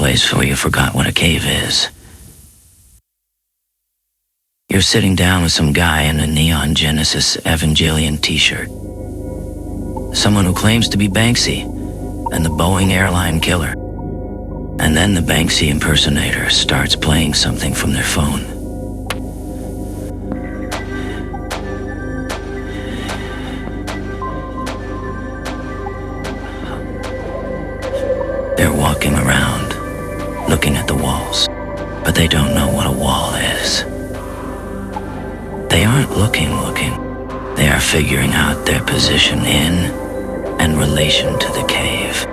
place where you forgot what a cave is. You're sitting down with some guy in a Neon Genesis Evangelion t-shirt. Someone who claims to be Banksy and the Boeing airline killer. And then the Banksy impersonator starts playing something from their phone. They're walking around, looking at the walls, but they don't know what a wall is. They aren't looking. They are figuring out their position in and relation to the cave.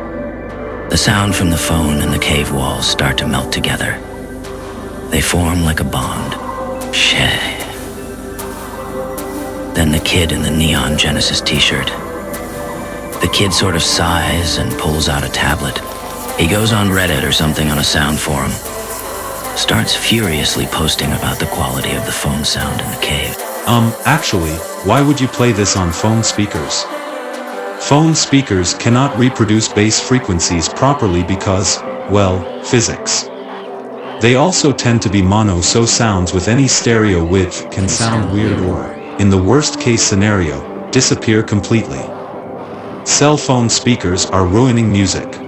The sound from the phone and the cave walls start to melt together. They form like a bond. Shay. Then the kid in the Neon Genesis t-shirt. The kid sort of sighs and pulls out a tablet. He goes on Reddit or something on a sound forum. Starts furiously posting about the quality of the phone sound in the cave. Actually, why would you play this on phone speakers? Phone speakers cannot reproduce bass frequencies properly because, well, physics. They also tend to be mono, so sounds with any stereo width can sound weird or, in the worst case scenario, disappear completely. Cell phone speakers are ruining music.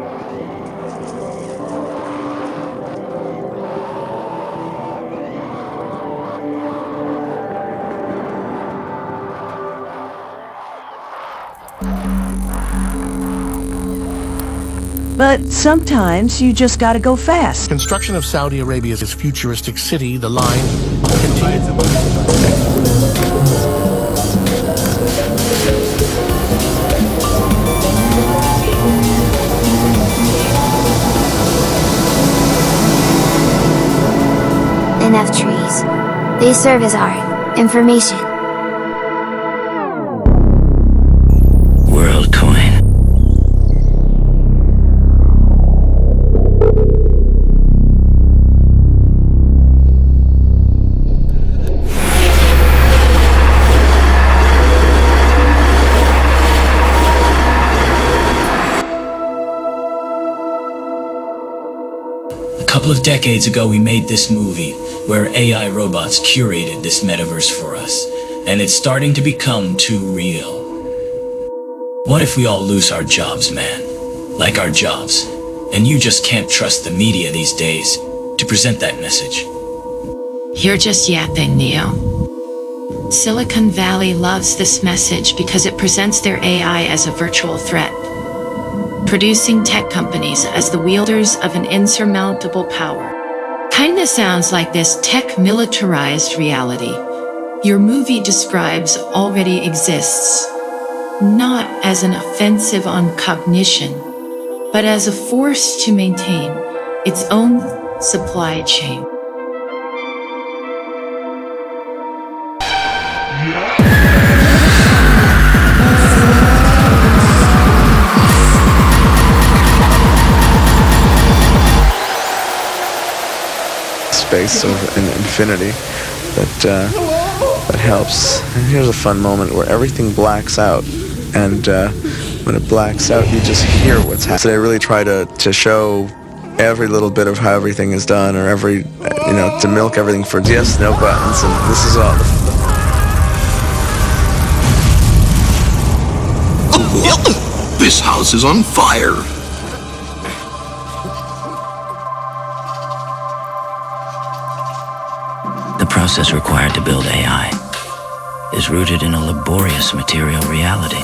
But sometimes you just gotta go fast. Construction of Saudi Arabia's futuristic city, the line, continues. Enough trees. They serve as art, information. World coin. A couple of decades ago, we made this movie where AI robots curated this metaverse for us, and it's starting to become too real. What if we all lose our jobs, man? Like our jobs. And you just can't trust the media these days to present that message. You're just yapping, Neo. Silicon Valley loves this message because it presents their AI as a virtual threat, producing tech companies as the wielders of an insurmountable power. Kinda sounds like this tech militarized reality your movie describes already exists, not as an offensive on cognition, but as a force to maintain its own supply chain. Space of an infinity that helps. And here's a fun moment where everything blacks out, and when it blacks out, you just hear what's happening. So I really try to show every little bit of how everything is done, or every, to milk everything for yes, no buttons, and this is all. This house is on fire. The process required to build AI is rooted in a laborious material reality.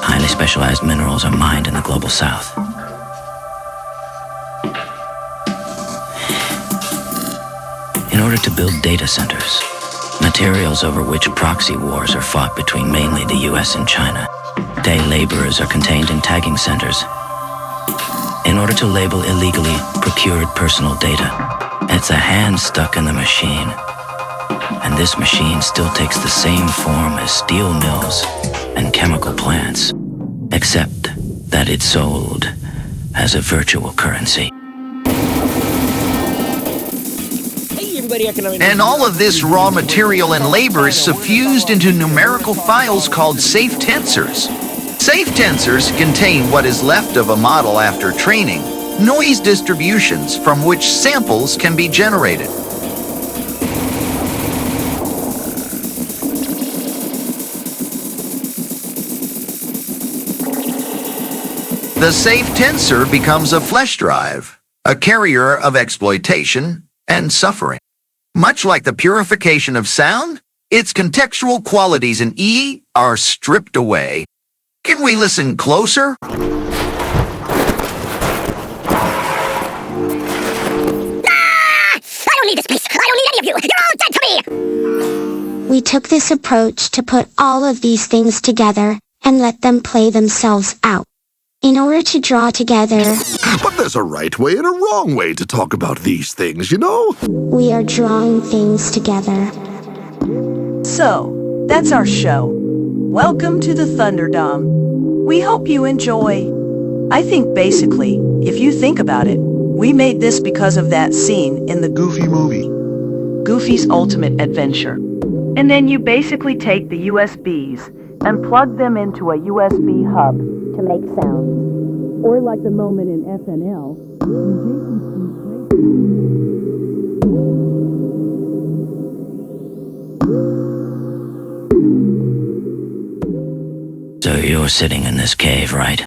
Highly specialized minerals are mined in the global south. In order to build data centers, materials over which proxy wars are fought between mainly the US and China, day laborers are contained in tagging centers. In order to label illegally procured personal data, it's a hand stuck in the machine. And this machine still takes the same form as steel mills and chemical plants, except that it's sold as a virtual currency. And all of this raw material and labor is suffused into numerical files called SafeTensors. SafeTensors contain what is left of a model after training, noise distributions from which samples can be generated. The SafeTensor becomes a flesh drive, a carrier of exploitation and suffering. Much like the purification of sound, its contextual qualities in E are stripped away. Can we listen closer? I don't need this place. I don't need any of you. You're all dead to me. We took this approach to put all of these things together and let them play themselves out. In order to draw together... But there's a right way and a wrong way to talk about these things, you know? We are drawing things together. So, that's our show. Welcome to the Thunderdome. We hope you enjoy. I think basically, if you think about it, we made this because of that scene in the Goofy movie. Goofy's Ultimate Adventure. And then you basically take the USBs and plug them into a USB hub to make sound. Or like the moment in FNL. So you're sitting in this cave, right?